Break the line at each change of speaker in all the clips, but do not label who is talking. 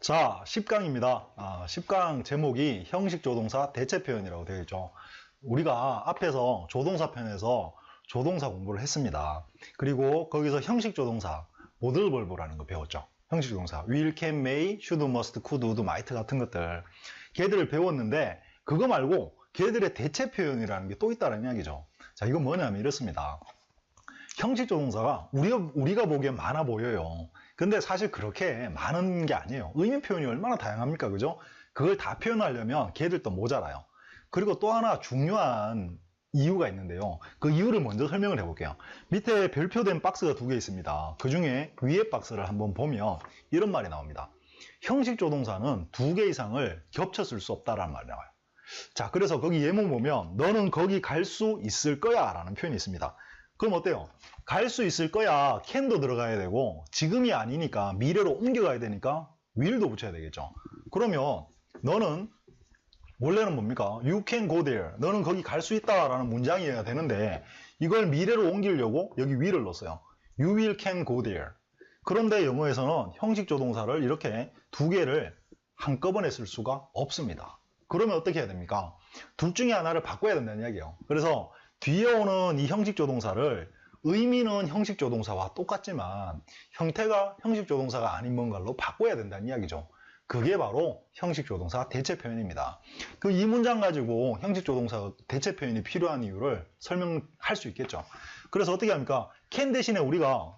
자, 10강입니다. 10강 제목이 형식조동사 대체표현이라고 되어 있죠. 우리가 앞에서 조동사 편에서 조동사 공부를 했습니다. 그리고 거기서 형식조동사, 모델 벌브라는 거 배웠죠. 형식조동사, will, can, may, should, must, could, would, might 같은 것들. 걔들을 배웠는데 그거 말고 걔들의 대체표현이라는 게 또 있다는 이야기죠. 자, 이건 뭐냐면 이렇습니다. 형식조동사가 우리가 보기엔 많아 보여요. 근데 사실 그렇게 많은 게 아니에요. 의미 표현이 얼마나 다양합니까? 그죠? 그걸 다 표현하려면 걔들도 모자라요. 그리고 또 하나 중요한 이유가 있는데요. 그 이유를 먼저 설명을 해볼게요. 밑에 별표된 박스가 두 개 있습니다. 그 중에 위에 박스를 한번 보면 이런 말이 나옵니다. 형식조동사는 두 개 이상을 겹쳐 쓸 수 없다라는 말이 나와요. 자, 그래서 거기 예문 보면 너는 거기 갈 수 있을 거야 라는 표현이 있습니다. 그럼 어때요? 갈 수 있을 거야 can도 들어가야 되고 지금이 아니니까 미래로 옮겨가야 되니까 will도 붙여야 되겠죠. 그러면 너는 원래는 뭡니까? You can go there. 너는 거기 갈 수 있다 라는 문장이어야 되는데 이걸 미래로 옮기려고 여기 will을 넣었어요. You will can go there. 그런데 영어에서는 형식조동사를 이렇게 두 개를 한꺼번에 쓸 수가 없습니다. 그러면 어떻게 해야 됩니까? 둘 중에 하나를 바꿔야 된다는 이야기예요. 그래서 뒤에 오는 이 형식조동사를 의미는 형식조동사와 똑같지만 형태가 형식조동사가 아닌 뭔가로 바꿔야 된다는 이야기죠. 그게 바로 형식조동사 대체표현입니다. 그 이 문장 가지고 형식조동사 대체표현이 필요한 이유를 설명할 수 있겠죠. 그래서 어떻게 합니까? can 대신에 우리가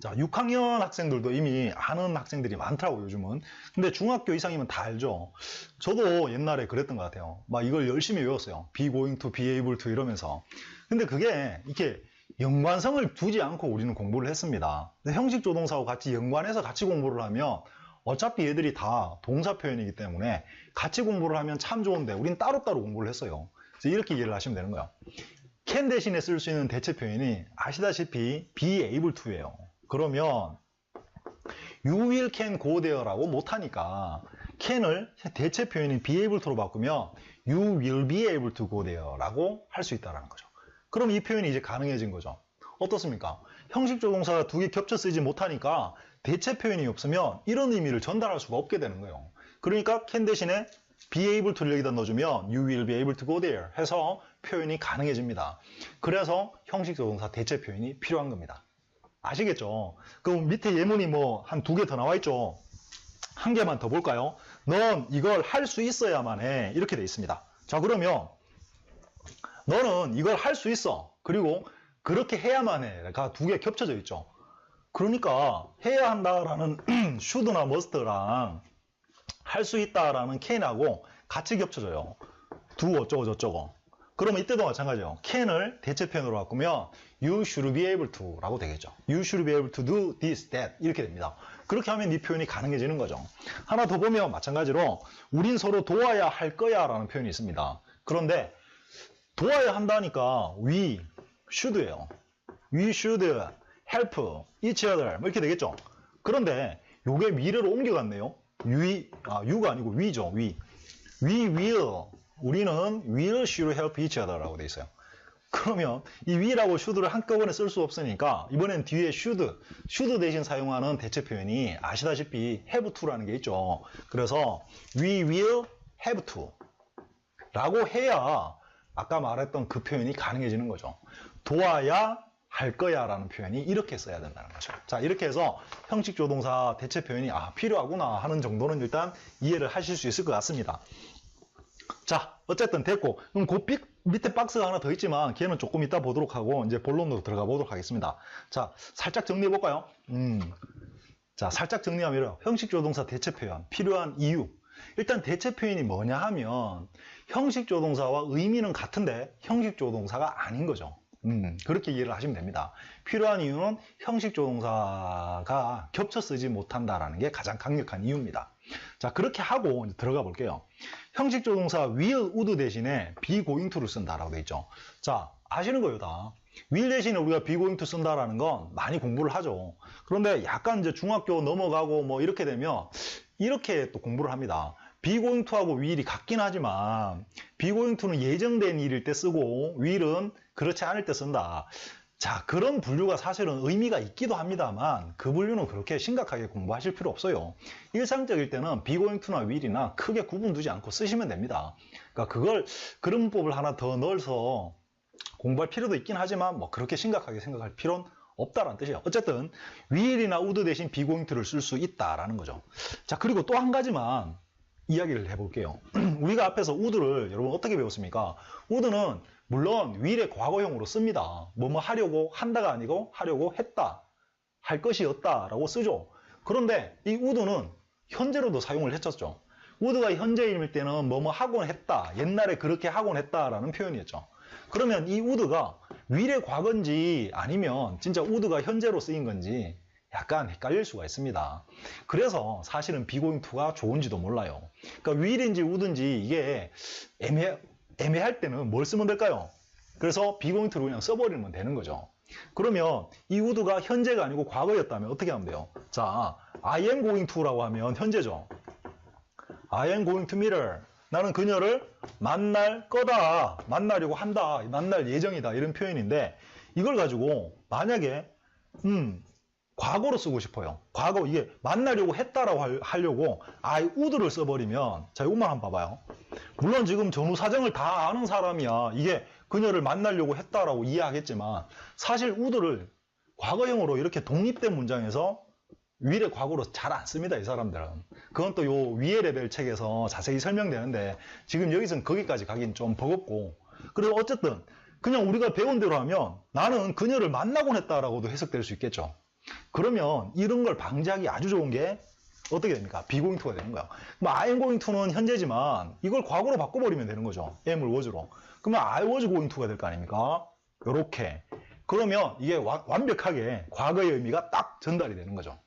자, 6학년 학생들도 이미 아는 학생들이 많더라고요, 요즘은. 근데 중학교 이상이면 다 알죠. 저도 옛날에 그랬던 것 같아요. 막 이걸 열심히 외웠어요. be going to, be able to 이러면서. 근데 그게 이렇게 연관성을 두지 않고 우리는 공부를 했습니다. 근데 형식 조동사하고 같이 연관해서 같이 공부를 하면 어차피 얘들이 다 동사 표현이기 때문에 같이 공부를 하면 참 좋은데 우린 따로따로 공부를 했어요. 그래서 이렇게 이해를 하시면 되는 거예요. can 대신에 쓸 수 있는 대체 표현이 아시다시피 be able to예요. 그러면 you will can go there라고 못하니까 can을 대체 표현인 be able to로 바꾸면 you will be able to go there라고 할 수 있다는 거죠. 그럼 이 표현이 이제 가능해진 거죠. 어떻습니까? 형식 조동사가 두 개 겹쳐 쓰지 못하니까 대체 표현이 없으면 이런 의미를 전달할 수가 없게 되는 거예요. 그러니까 can 대신에 be able to를 여기다 넣어주면 you will be able to go there 해서 표현이 가능해집니다. 그래서 형식 조동사 대체 표현이 필요한 겁니다. 아시겠죠? 그럼 밑에 예문이 뭐 한 두 개 더 나와 있죠? 한 개만 더 볼까요? 넌 이걸 할 수 있어야만 해. 이렇게 돼 있습니다. 자, 그러면 너는 이걸 할 수 있어. 그리고 그렇게 해야만 해가 두 개 겹쳐져 있죠. 그러니까 해야 한다라는 should나 must랑 할 수 있다라는 can하고 같이 겹쳐져요. 두 어쩌고 저쩌고. 그러면 이때도 마찬가지예요. can을 대체 표현으로 바꾸면 you should be able to 라고 되겠죠. You should be able to do this, that 이렇게 됩니다. 그렇게 하면 이 표현이 가능해지는 거죠. 하나 더 보면 마찬가지로 우린 서로 도와야 할 거야 라는 표현이 있습니다. 그런데 도와야 한다니까 we should예요. We should help each other 뭐 이렇게 되겠죠. 그런데 요게 미래로 옮겨갔네요. you가 아니고 we죠. we will 우리는 will should help each other라고 돼 있어요. 그러면 이 will하고 should를 한꺼번에 쓸 수 없으니까 이번엔 뒤에 should 대신 사용하는 대체 표현이 아시다시피 have to라는 게 있죠. 그래서 we will have to 라고 해야 아까 말했던 그 표현이 가능해지는 거죠. 도와야 할 거야 라는 표현이 이렇게 써야 된다는 거죠. 자, 이렇게 해서 형식 조동사 대체 표현이 필요하구나 하는 정도는 일단 이해를 하실 수 있을 것 같습니다. 자, 어쨌든 됐고, 그럼 그 밑에 박스가 하나 더 있지만 걔는 조금 이따 보도록 하고 이제 본론으로 들어가 보도록 하겠습니다. 자, 살짝 정리해 볼까요? 자, 살짝 정리하면 형식 조동사 대체 표현 필요한 이유. 일단 대체 표현이 뭐냐 하면 형식 조동사와 의미는 같은데 형식 조동사가 아닌 거죠. 그렇게 이해를 하시면 됩니다. 필요한 이유는 형식 조동사가 겹쳐 쓰지 못한다라는 게 가장 강력한 이유입니다. 자, 그렇게 하고 이제 들어가 볼게요. 형식 조동사 will, would 대신에 be going to를 쓴다라고 돼 있죠. 자, 아시는 거예요, 다. will 대신에 우리가 be going to 쓴다라는 건 많이 공부를 하죠. 그런데 약간 이제 중학교 넘어가고 뭐 이렇게 되면 이렇게 또 공부를 합니다. be going to하고 will이 같긴 하지만 be going to는 예정된 일일 때 쓰고 will은 그렇지 않을 때 쓴다. 자, 그런 분류가 사실은 의미가 있기도 합니다만 그 분류는 그렇게 심각하게 공부하실 필요 없어요. 일상적일 때는 be going to나 will이나 크게 구분 두지 않고 쓰시면 됩니다. 그러니까 그런 문법을 하나 더 넣어서 공부할 필요도 있긴 하지만 뭐 그렇게 심각하게 생각할 필요는 없다라는 뜻이에요. 어쨌든 will이나 would 대신 be going to를 쓸 수 있다라는 거죠. 자, 그리고 또 한 가지만 이야기를 해볼게요. 우리가 앞에서 would를 여러분 어떻게 배웠습니까? would는 물론 will의 과거형으로 씁니다. 뭐뭐 하려고 한다가 아니고 하려고 했다, 할 것이었다 라고 쓰죠. 그런데 이 would는 현재로도 사용을 했었죠. would가 현재일 때는 뭐뭐 하곤 했다, 옛날에 그렇게 하곤 했다라는 표현이었죠. 그러면 이 would가 will의 과거인지 아니면 진짜 would가 현재로 쓰인 건지 약간 헷갈릴 수가 있습니다. 그래서 사실은 be going to가 좋은지도 몰라요. 그러니까 will인지 would인지 이게 애매할 때는 뭘 쓰면 될까요? 그래서 be going to로 그냥 써버리면 되는 거죠. 그러면 이 would가 현재가 아니고 과거였다면 어떻게 하면 돼요? 자, I am going to라고 하면 현재죠. I am going to meet her. 나는 그녀를 만날 거다, 만나려고 한다, 만날 예정이다 이런 표현인데 이걸 가지고 만약에 과거로 쓰고 싶어요. 과거 이게 만나려고 했다라고 하려고 I would를 써버리면 자, 이것만 한번 봐봐요. 물론 지금 전후 사정을 다 아는 사람이야 이게 그녀를 만나려고 했다라고 이해하겠지만 사실 would를 과거형으로 이렇게 독립된 문장에서 will의 과거로 잘 안 씁니다, 이 사람들은. 그건 또 요 위의 레벨 책에서 자세히 설명되는데 지금 여기서는 거기까지 가긴 좀 버겁고 그래서 어쨌든 그냥 우리가 배운 대로 하면 나는 그녀를 만나곤 했다라고도 해석될 수 있겠죠. 그러면 이런 걸 방지하기 아주 좋은 게 어떻게 됩니까? be going to가 되는 거야. 그럼 I am going to는 현재지만 이걸 과거로 바꿔버리면 되는 거죠. am을 was로. 그러면 I was going to가 될 거 아닙니까? 요렇게. 그러면 이게 완벽하게 과거의 의미가 딱 전달이 되는 거죠.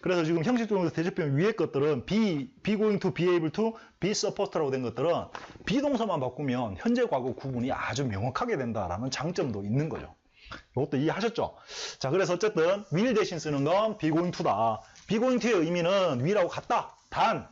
그래서 지금 형식조동사 대체표현 위의 것들은 be going to, be able to, be supposed to라고 된 것들은 비동사만 바꾸면 현재 과거 구분이 아주 명확하게 된다라는 장점도 있는 거죠. 이것도 이해하셨죠? 자, 그래서 어쨌든 will 대신 쓰는 건 be going to다. be going to의 의미는 will하고 같다. 단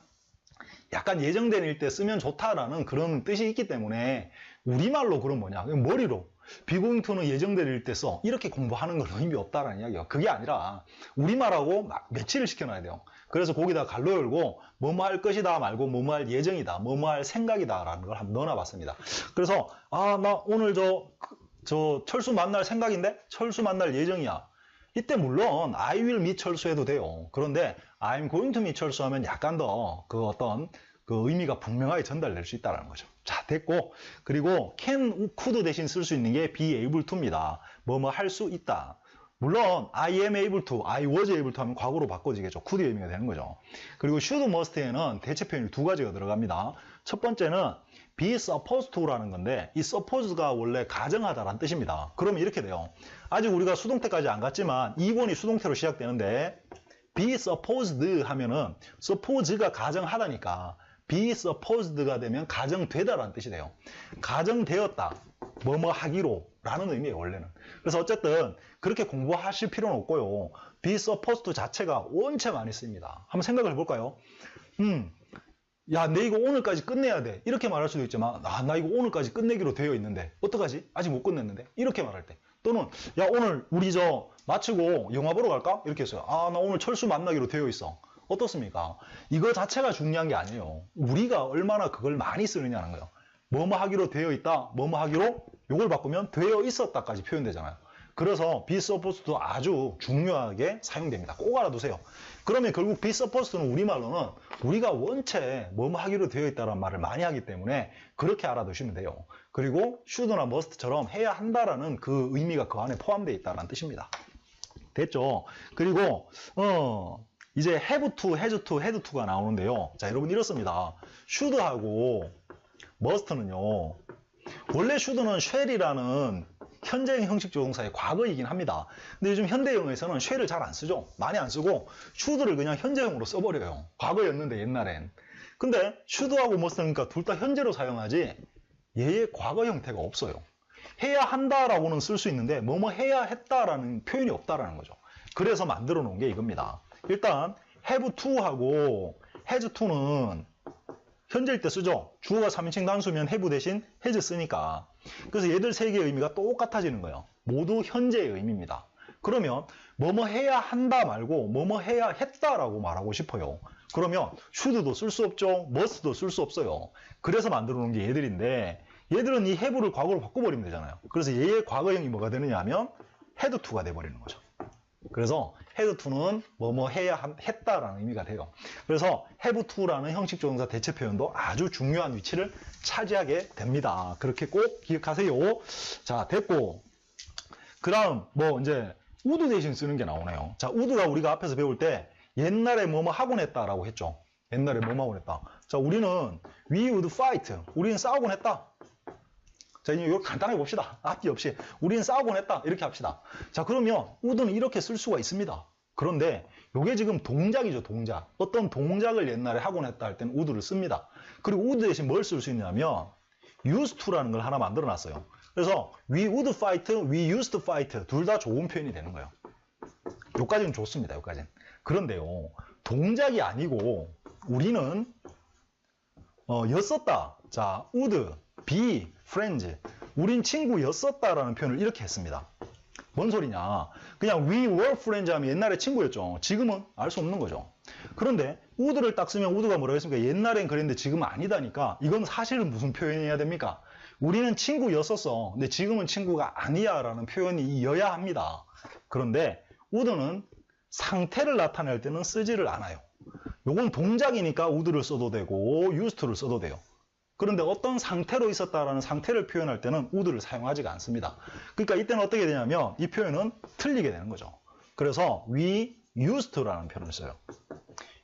약간 예정된 일 때 쓰면 좋다라는 그런 뜻이 있기 때문에 우리말로 그럼 뭐냐? 머리로 be going to는 예정된 일 때 써. 이렇게 공부하는 건 의미 없다라는 이야기야. 그게 아니라 우리말하고 막 매치를 시켜놔야 돼요. 그래서 거기다 갈로 열고 뭐뭐 할 것이다 말고 뭐뭐 할 예정이다, 뭐뭐 할 생각이다 라는 걸 한번 넣어놔봤습니다. 그래서 나 오늘 저 철수 만날 생각인데 철수 만날 예정이야. 이때 물론 I will meet 철수 해도 돼요. 그런데 I'm going to meet 철수 하면 약간 더 그 어떤 그 의미가 분명하게 전달될 수 있다는 거죠. 자, 됐고 그리고 can, could 대신 쓸 수 있는 게 be able to입니다. 뭐뭐 할 수 있다. 물론 I am able to, I was able to 하면 과거로 바꿔지겠죠. could의 의미가 되는 거죠. 그리고 should, must에는 대체 표현이 두 가지가 들어갑니다. 첫 번째는 be supposed to라는 건데 이 suppose가 원래 가정하다라는 뜻입니다. 그러면 이렇게 돼요. 아직 우리가 수동태까지 안 갔지만 2번이 수동태로 시작되는데 be supposed 하면은 suppose가 가정하다니까 be supposed가 되면 가정되다라는 뜻이 돼요. 가정되었다, 뭐뭐 하기로 라는 의미예요, 원래는. 그래서 어쨌든 그렇게 공부하실 필요는 없고요. be supposed 자체가 원체 많이 씁니다. 한번 생각을 해볼까요? 야, 내 이거 오늘까지 끝내야 돼. 이렇게 말할 수도 있지만 나 이거 오늘까지 끝내기로 되어 있는데 어떡하지? 아직 못 끝냈는데. 이렇게 말할 때. 또는 야, 오늘 우리 마치고 영화 보러 갈까? 이렇게 했어요. 나 오늘 철수 만나기로 되어 있어. 어떻습니까? 이거 자체가 중요한 게 아니에요. 우리가 얼마나 그걸 많이 쓰느냐는 거예요. 뭐뭐 하기로 되어 있다, 뭐뭐 하기로 요걸 바꾸면 되어 있었다까지 표현되잖아요. 그래서 be supposed도 아주 중요하게 사용됩니다. 꼭 알아두세요. 그러면 결국 be supposed는 우리말로는 우리가 원체 뭐뭐 하기로 되어 있다는 말을 많이 하기 때문에 그렇게 알아두시면 돼요. 그리고 should나 must처럼 해야 한다라는 그 의미가 그 안에 포함되어 있다는 뜻입니다. 됐죠? 그리고 이제 have to, has to, had to가 나오는데요. 자, 여러분 이렇습니다. should하고 must는요. 원래 should는 shall이라는 현재형 형식 조동사의 과거이긴 합니다. 근데 요즘 현대형에서는 shall을 잘 안 쓰죠. 많이 안 쓰고 should를 그냥 현재형으로 써버려요. 과거였는데 옛날엔. 근데 should하고 must는 그러니까 둘 다 현재로 사용하지 얘의 과거 형태가 없어요. 해야 한다라고는 쓸 수 있는데 뭐뭐 해야 했다라는 표현이 없다라는 거죠. 그래서 만들어 놓은 게 이겁니다. 일단 have to하고 has to는 현재일 때 쓰죠. 주어가 3인칭 단수면 have 대신 has 쓰니까 그래서 얘들 세 개의 의미가 똑같아지는 거예요. 모두 현재의 의미입니다. 그러면 뭐뭐 해야 한다 말고 뭐뭐 해야 했다라고 말하고 싶어요. 그러면 should도 쓸 수 없죠. must도 쓸 수 없어요. 그래서 만들어 놓은 게 얘들인데 얘들은 이 have를 과거로 바꿔버리면 되잖아요. 그래서 얘의 과거형이 뭐가 되느냐 하면 had to가 돼버리는 거죠. 그래서 had to는 뭐뭐 해야 했다라는 의미가 돼요. 그래서 have to라는 형식 조동사 대체 표현도 아주 중요한 위치를 차지하게 됩니다. 그렇게 꼭 기억하세요. 자, 됐고. 그 다음 뭐 이제 would 대신 쓰는 게 나오네요. 자, would가 우리가 앞에서 배울 때 옛날에 뭐뭐 하곤 했다라고 했죠. 옛날에 뭐뭐 하곤 했다. 자, 우리는 we would fight. 우리는 싸우곤 했다. 자, 이제 이거 간단하게 봅시다. 앞뒤 없이. 우리는 싸우곤 했다. 이렇게 합시다. 자, 그러면 would는 이렇게 쓸 수가 있습니다. 그런데 이게 지금 동작이죠, 동작. 어떤 동작을 옛날에 하곤 했다 할 때는 would를 씁니다. 그리고 would 대신 뭘 쓸 수 있냐면 used to라는 걸 하나 만들어 놨어요. 그래서 we would fight, we used to fight 둘 다 좋은 표현이 되는 거예요. 여기까지는 좋습니다. 여기까지는. 그런데요, 동작이 아니고 우리는 였었다. 자, would be friends. 우린 친구였었다라는 표현을 이렇게 했습니다. 뭔 소리냐? 그냥 we were friends 하면 옛날에 친구였죠. 지금은 알 수 없는 거죠. 그런데 would를 딱 쓰면 would가 뭐라고 했습니까? 옛날엔 그랬는데 지금은 아니다니까. 이건 사실은 무슨 표현이어야 됩니까? 우리는 친구였었어. 근데 지금은 친구가 아니야 라는 표현이어야 합니다. 그런데 would는 상태를 나타낼 때는 쓰지를 않아요. 요건 동작이니까 would를 써도 되고 used to를 써도 돼요. 그런데 어떤 상태로 있었다라는 상태를 표현할 때는 would를 사용하지가 않습니다. 그러니까 이때는 어떻게 되냐면 이 표현은 틀리게 되는 거죠. 그래서 we used to라는 표현을 써요.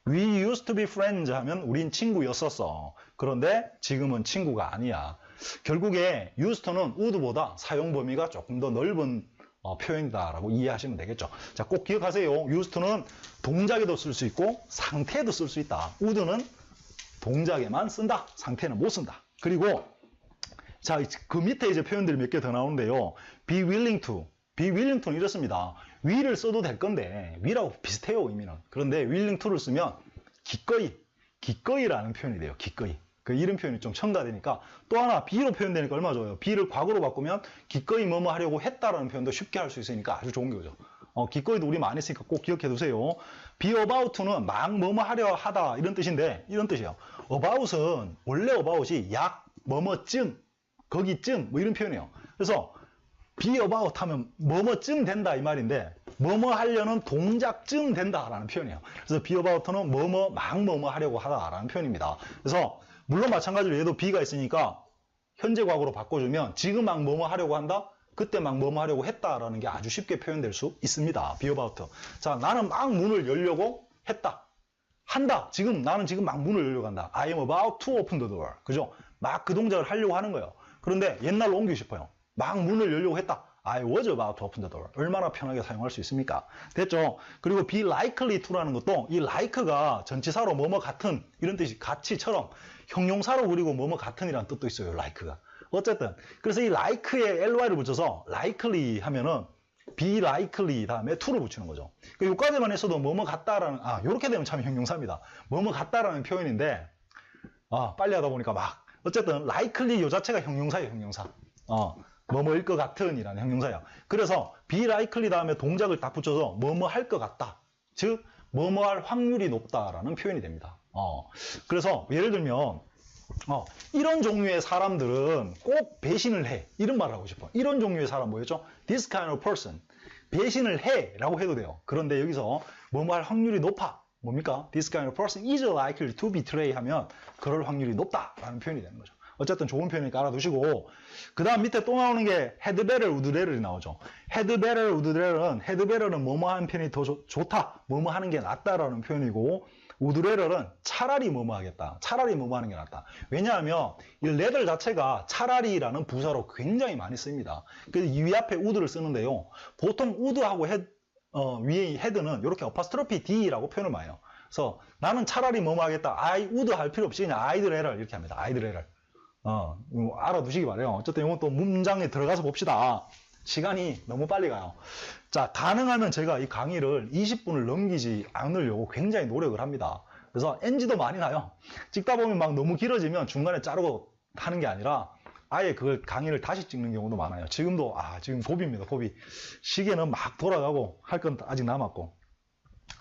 We used to be friends 하면 우린 친구였었어. 그런데 지금은 친구가 아니야. 결국에 used to는 would보다 사용 범위가 조금 더 넓은 표현이다라고 이해하시면 되겠죠. 자, 꼭 기억하세요. used to는 동작에도 쓸 수 있고 상태에도 쓸 수 있다. would는 동작에만 쓴다. 상태는 못 쓴다. 그리고 자, 그 밑에 이제 표현들이 몇 개 더 나오는데요. be willing to. be willing to는 이렇습니다. will을 써도 될 건데 will하고 비슷해요, 의미는. 그런데 willing to를 쓰면 기꺼이라는 표현이 돼요. 기꺼이. 그 이런 표현이 좀 첨가되니까 또 하나 be로 표현되니까 얼마나 좋아요. be를 과거로 바꾸면 기꺼이 뭐뭐 하려고 했다라는 표현도 쉽게 할 수 있으니까 아주 좋은 거죠. 기꺼이도 우리 많이 쓰니까 꼭 기억해 두세요. be about to는 막 뭐뭐 하려 하다 이런 뜻인데 이런 뜻이에요. about은 원래 about이 약 뭐뭐쯤 거기쯤 뭐 이런 표현이에요. 그래서 be about 하면 뭐뭐쯤 된다 이 말인데 뭐뭐 하려는 동작쯤 된다라는 표현이에요. 그래서 be about는 뭐뭐 막 뭐뭐 하려고 하다라는 표현입니다. 그래서 물론 마찬가지로 얘도 be가 있으니까 현재 과거로 바꿔주면 지금 막 뭐뭐 하려고 한다? 그때 막 뭐뭐 하려고 했다라는 게 아주 쉽게 표현될 수 있습니다. be about. 자, 나는 막 문을 열려고 했다. 한다. 나는 지금 막 문을 열려고 한다. I am about to open the door. 그죠? 막 그 동작을 하려고 하는 거예요. 그런데 옛날로 옮기고 싶어요. 막 문을 열려고 했다. I was about to open the door. 얼마나 편하게 사용할 수 있습니까? 됐죠? 그리고 be likely to라는 것도 이 like가 전치사로 뭐뭐 같은 이런 뜻이 같이처럼 형용사로 그리고 뭐뭐 같은이라는 뜻도 있어요. like가. 어쨌든 그래서 이 like에 ly를 붙여서 likely 하면은 be likely 다음에 to를 붙이는 거죠. 여기까지만 했어도 뭐뭐 같다라는 요렇게 되면 참 형용사입니다. 뭐뭐 같다라는 표현인데 빨리 하다 보니까 막 어쨌든 likely 요 자체가 형용사예요. 형용사. 뭐뭐일 것 같은 이라는 형용사예요. 그래서 be likely 다음에 동작을 딱 붙여서 뭐뭐 할 것 같다. 즉 뭐뭐 할 확률이 높다라는 표현이 됩니다. 그래서 예를 들면 이런 종류의 사람들은 꼭 배신을 해. 이런 말을 하고 싶어. 이런 종류의 사람 뭐였죠? This kind of person. 배신을 해 라고 해도 돼요. 그런데 여기서 뭐뭐 할 확률이 높아. 뭡니까? This kind of person is likely to betray 하면 그럴 확률이 높다라는 표현이 되는 거죠. 어쨌든 좋은 표현이니까 알아두시고 그 다음 밑에 또 나오는 게 had better, would better이 나오죠. had better, would better은 had better는 뭐뭐 하는 편이 더 좋다. 뭐뭐 하는 게 낫다라는 표현이고 would better은 차라리 뭐뭐 하겠다. 차라리 뭐뭐 하는 게 낫다. 왜냐하면 이 rather 자체가 차라리라는 부사로 굉장히 많이 씁니다. 그래서 이 앞에 would를 쓰는데요. 보통 would하고 위에 had는 이렇게 어퍼스트로피 D라고 표현을 많이 해요. 그래서 나는 차라리 뭐뭐 하겠다. I would 할 필요 없이 그냥 I'd rather 이렇게 합니다. I'd rather. 알아두시기 바래요. 어쨌든 이건 또 문장에 들어가서 봅시다. 시간이 너무 빨리 가요. 자, 가능하면 제가 이 강의를 20분을 넘기지 않으려고 굉장히 노력을 합니다. 그래서 NG도 많이 나요. 찍다 보면 막 너무 길어지면 중간에 자르고 하는 게 아니라 아예 그걸 강의를 다시 찍는 경우도 많아요. 지금도 지금 고비입니다. 고비. 시계는 막 돌아가고 할 건 아직 남았고.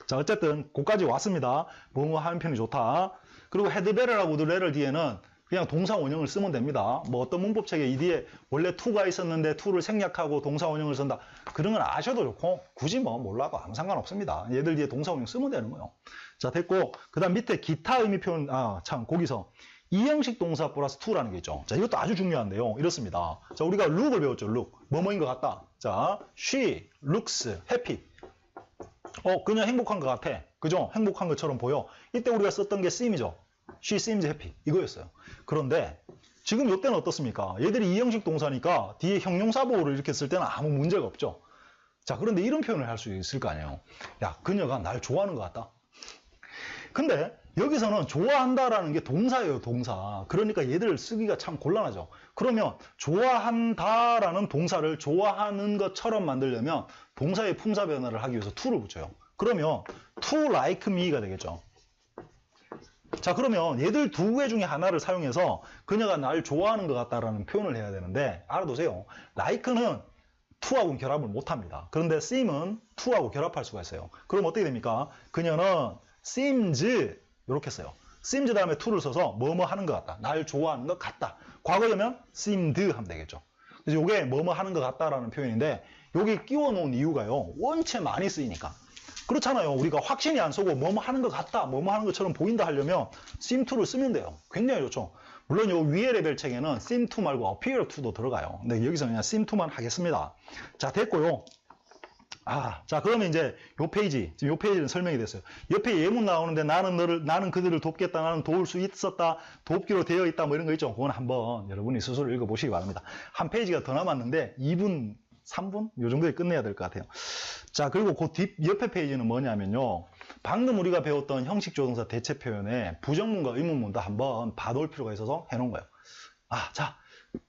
자, 어쨌든 고까지 왔습니다. 뭐뭐 하는 편이 좋다. 그리고 헤드베럴하고 우드레럴 뒤에는 그냥 동사 원형을 쓰면 됩니다. 뭐 어떤 문법책에 이 뒤에 원래 to가 있었는데 to를 생략하고 동사 원형을 쓴다. 그런 건 아셔도 좋고 굳이 뭐 몰라도 아무 상관없습니다. 얘들 뒤에 동사 원형 쓰면 되는 거예요. 자, 됐고 그 다음 밑에 기타 의미 표현 참 거기서 이형식 동사 플러스 to라는 게 있죠. 자, 이것도 아주 중요한데요. 이렇습니다. 자, 우리가 look을 배웠죠. look. 뭐뭐인 것 같다. 자, she looks happy. 그냥 행복한 것 같아. 그죠? 행복한 것처럼 보여. 이때 우리가 썼던 게 seem이죠. She seems happy. 이거였어요. 그런데 지금 이때는 어떻습니까? 얘들이 이형식 동사니까 뒤에 형용사 보호를 이렇게 쓸 때는 아무 문제가 없죠. 자, 그런데 이런 표현을 할 수 있을 거 아니에요. 야, 그녀가 날 좋아하는 것 같다. 근데 여기서는 좋아한다라는 게 동사예요, 동사. 그러니까 얘들을 쓰기가 참 곤란하죠. 그러면 좋아한다라는 동사를 좋아하는 것처럼 만들려면 동사의 품사 변화를 하기 위해서 to를 붙여요. 그러면 to like me가 되겠죠. 자, 그러면 얘들 두 개 중에 하나를 사용해서 그녀가 날 좋아하는 것 같다라는 표현을 해야 되는데 알아두세요. like는 to하고는 결합을 못합니다. 그런데 seem은 to하고 결합할 수가 있어요. 그럼 어떻게 됩니까? 그녀는 seems 이렇게 써요. seems 다음에 to를 써서 뭐뭐 하는 것 같다. 날 좋아하는 것 같다. 과거이면 seemed 하면 되겠죠. 그래서 이게 뭐뭐 하는 것 같다라는 표현인데 여기 끼워 놓은 이유가요. 원체 많이 쓰이니까. 그렇잖아요. 우리가 확신이 안 서고 뭐뭐 하는 것 같다, 뭐뭐 하는 것처럼 보인다 하려면 seem to를 쓰면 돼요. 굉장히 좋죠. 물론 요 위에 레벨 책에는 seem to 말고 appear to도 들어가요. 근데 여기서 그냥 seem to만 하겠습니다. 자, 됐고요. 자, 그러면 이제 요 페이지, 지금 요 페이지는 설명이 됐어요. 옆에 예문 나오는데 나는 그들을 돕겠다, 나는 도울 수 있었다, 돕기로 되어 있다, 뭐 이런 거 있죠. 그건 한번 여러분이 스스로 읽어보시기 바랍니다. 한 페이지가 더 남았는데 2분, 3분? 요 정도에 끝내야 될 것 같아요. 자, 그리고 그 옆에 페이지는 뭐냐면요. 방금 우리가 배웠던 형식 조동사 대체 표현에 부정문과 의문문도 한번 봐놓을 필요가 있어서 해놓은 거예요. 자,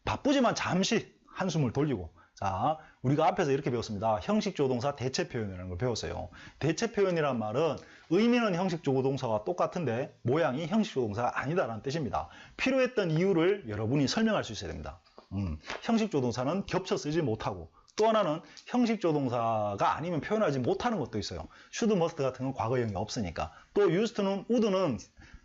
바쁘지만 잠시 한숨을 돌리고. 자, 우리가 앞에서 이렇게 배웠습니다. 형식 조동사 대체 표현이라는 걸 배웠어요. 대체 표현이란 말은 의미는 형식 조동사와 똑같은데 모양이 형식 조동사가 아니다라는 뜻입니다. 필요했던 이유를 여러분이 설명할 수 있어야 됩니다. 형식 조동사는 겹쳐 쓰지 못하고 또 하나는 형식 조동사가 아니면 표현하지 못하는 것도 있어요. should, must 같은 건 과거형이 없으니까. 또 used to는 would는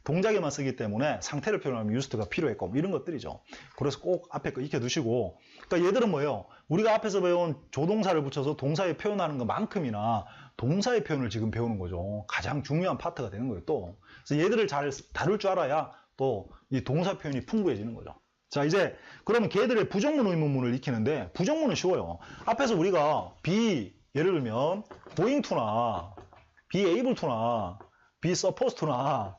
동작에만 쓰기 때문에 상태를 표현하면 used가 필요했고 이런 것들이죠. 그래서 꼭 앞에 거 익혀두시고 그러니까 얘들은 뭐예요? 우리가 앞에서 배운 조동사를 붙여서 동사에 표현하는 것만큼이나 동사의 표현을 지금 배우는 거죠. 가장 중요한 파트가 되는 거예요. 또 그래서 얘들을 잘 다룰 줄 알아야 또 이 동사 표현이 풍부해지는 거죠. 자, 이제 그러면 걔들의 부정문 의문문을 익히는데 부정문은 쉬워요. 앞에서 우리가 be 예를 들면 going to나 be able to나 be supposed to나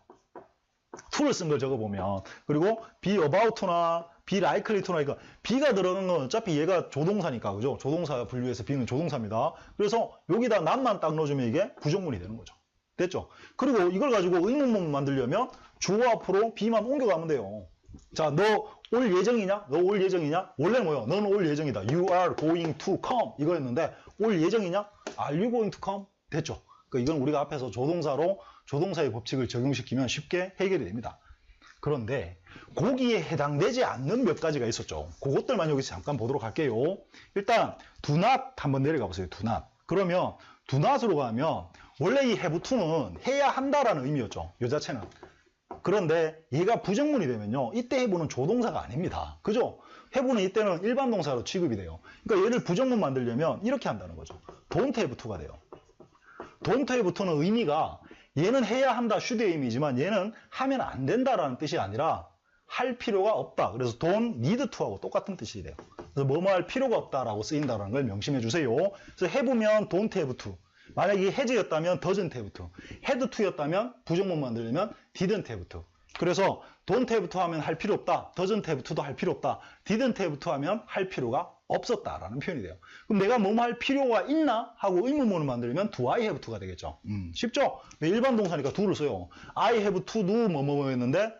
to를 쓴 걸 적어보면 그리고 be about to나 be likely to나 그러니까 be가 들어간 건 어차피 얘가 조동사니까 그죠? 조동사 분류해서 be는 조동사입니다. 그래서 여기다 not만 딱 넣어주면 이게 부정문이 되는 거죠. 됐죠? 그리고 이걸 가지고 의문문 만들려면 주어 앞으로 be만 옮겨가면 돼요. 자, 너 올 예정이냐? 너 올 예정이냐? 원래는 뭐예요? 너는 올 예정이다. You are going to come 이거였는데 올 예정이냐? Are you going to come? 됐죠? 그러니까 이건 우리가 앞에서 조동사로 조동사의 법칙을 적용시키면 쉽게 해결이 됩니다. 그런데 거기에 해당되지 않는 몇 가지가 있었죠. 그것들만 여기서 잠깐 보도록 할게요. 일단 do not 한번 내려가 보세요. do not. 그러면 do not으로 가면 원래 이 have to는 해야 한다라는 의미였죠. 요 자체는. 그런데 얘가 부정문이 되면요. 이때 have는 조동사가 아닙니다. 그죠? have는 이때는 일반 동사로 취급이 돼요. 그러니까 얘를 부정문 만들려면 이렇게 한다는 거죠. don't have to가 돼요. don't have to는 의미가 얘는 해야 한다, should의 의미지만 얘는 하면 안 된다라는 뜻이 아니라 할 필요가 없다. 그래서 don't need to하고 똑같은 뜻이 돼요. 그래서 뭐뭐 할 필요가 없다라고 쓰인다는 걸 명심해 주세요. 그래서 have면 don't have to. 만약에 이게 has였다면 doesn't have to. had to였다면 부정문 만들려면 didn't have to. 그래서 don't have to 하면 할 필요 없다. doesn't have to도 할 필요 없다. didn't have to 하면 할 필요가 없었다라는 표현이 돼요. 그럼 내가 뭐뭐 할 필요가 있나? 하고 의문문을 만들면 do I have to가 되겠죠. 쉽죠? 일반 동사니까 do를 써요. I have to do 뭐뭐 했는데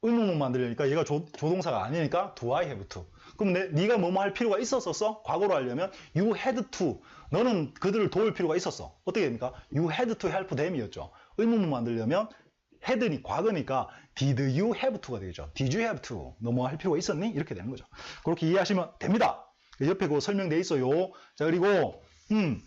의문문 만들려니까 얘가 조동사가 아니니까 do I have to. 그럼 네가 뭐뭐 할 필요가 있었었어? 과거로 하려면 you had to. 너는 그들을 도울 필요가 있었어. 어떻게 됩니까? You had to help them이었죠. 의문문 만들려면 had니 과거니까 did you have to가 되겠죠. did you have to? 너 뭐 할 필요가 있었니? 이렇게 되는 거죠. 그렇게 이해하시면 됩니다. 옆에 그거 설명돼 있어요. 자, 그리고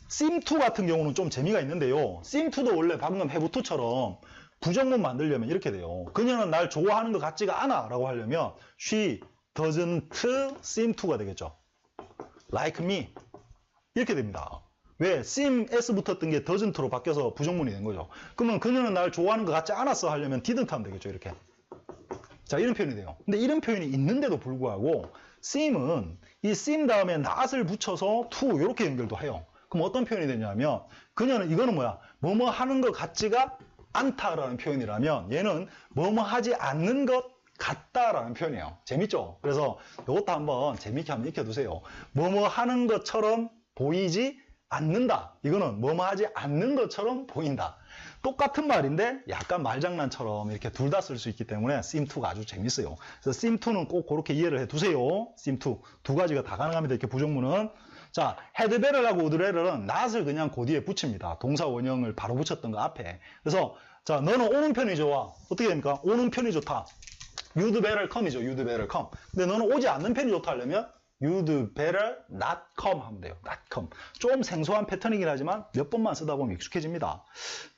seem to 같은 경우는 좀 재미가 있는데요. seem to도 원래 방금 have to처럼 부정문 만들려면 이렇게 돼요. 그녀는 날 좋아하는 것 같지가 않아 라고 하려면 she doesn't seem to가 되겠죠. like me 이렇게 됩니다. 왜? seem s 붙었던 게 doesn't로 바뀌어서 부정문이 된 거죠. 그러면 그녀는 날 좋아하는 것 같지 않았어 하려면 didn't 하면 되겠죠. 이렇게. 자, 이런 표현이 돼요. 근데 이런 표현이 있는데도 불구하고 seem은 이 seem 다음에 not을 붙여서 to 이렇게 연결도 해요. 그럼 어떤 표현이 되냐면 그녀는 이거는 뭐야? 뭐뭐 하는 것 같지가 않다라는 표현이라면 얘는 뭐뭐 하지 않는 것 같다라는 표현이에요. 재밌죠? 그래서 이것도 한번 재밌게 한번 익혀두세요. 뭐뭐 하는 것처럼 보이지 않는다. 이거는 뭐뭐 하지 않는 것처럼 보인다. 똑같은 말인데 약간 말장난처럼 이렇게 둘 다 쓸 수 있기 때문에 seem2가 아주 재밌어요. 그래서 seem2는 꼭 그렇게 이해를 해두세요. seem2 두 가지가 다 가능합니다. 이렇게 부정문은. 자, had better하고 would rather는 not을 그냥 그 뒤에 붙입니다. 동사 원형을 바로 붙였던 거 앞에. 그래서 자, 너는 오는 편이 좋아. 어떻게 됩니까? 오는 편이 좋다. You'd better come이죠. You'd better come. 근데 너는 오지 않는 편이 좋다 하려면 You'd better not come 하면 돼요. not come. 좀 생소한 패턴이긴 하지만 몇 번만 쓰다 보면 익숙해집니다.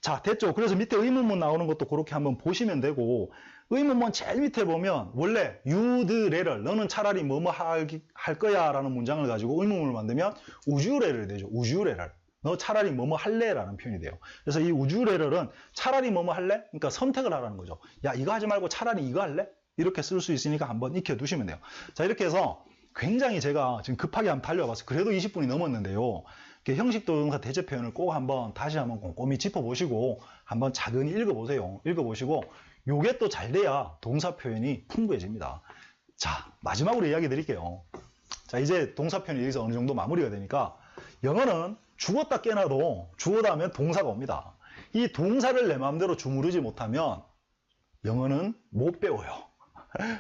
자, 됐죠? 그래서 밑에 의문문 나오는 것도 그렇게 한번 보시면 되고 의문문 제일 밑에 보면 원래 you'd rather 너는 차라리 뭐뭐 할 거야 라는 문장을 가지고 의문문을 만들면 would you rather 되죠. would you rather. 너 차라리 뭐뭐 할래? 라는 표현이 돼요. 그래서 이 would you rather는 차라리 뭐뭐 할래? 그러니까 선택을 하라는 거죠. 야, 이거 하지 말고 차라리 이거 할래? 이렇게 쓸 수 있으니까 한번 익혀두시면 돼요. 자, 이렇게 해서 굉장히 제가 지금 급하게 한번 달려봤어요. 그래도 20분이 넘었는데요. 형식도 동사 대체 표현을 꼭 한번 다시 한번 꼼꼼히 짚어보시고 한번 차근히 읽어보세요. 읽어보시고 요게 또 잘 돼야 동사 표현이 풍부해집니다. 자, 마지막으로 이야기 드릴게요. 자, 이제 동사 표현이 여기서 어느 정도 마무리가 되니까 영어는 죽었다 깨나도 주어 다음에 동사가 옵니다. 이 동사를 내 마음대로 주무르지 못하면 영어는 못 배워요.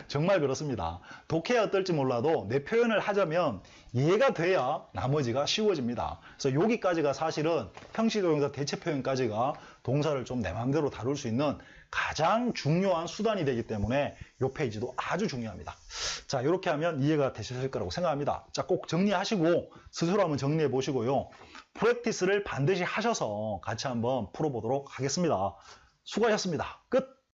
정말 그렇습니다. 독해야 어떨지 몰라도 내 표현을 하자면 이해가 돼야 나머지가 쉬워집니다. 그래서 여기까지가 사실은 형식동사 대체 표현까지가 동사를 좀 내 마음대로 다룰 수 있는 가장 중요한 수단이 되기 때문에 이 페이지도 아주 중요합니다. 자, 이렇게 하면 이해가 되셨을 거라고 생각합니다. 자, 꼭 정리하시고 스스로 한번 정리해 보시고요. 프랙티스를 반드시 하셔서 같이 한번 풀어보도록 하겠습니다. 수고하셨습니다. 끝!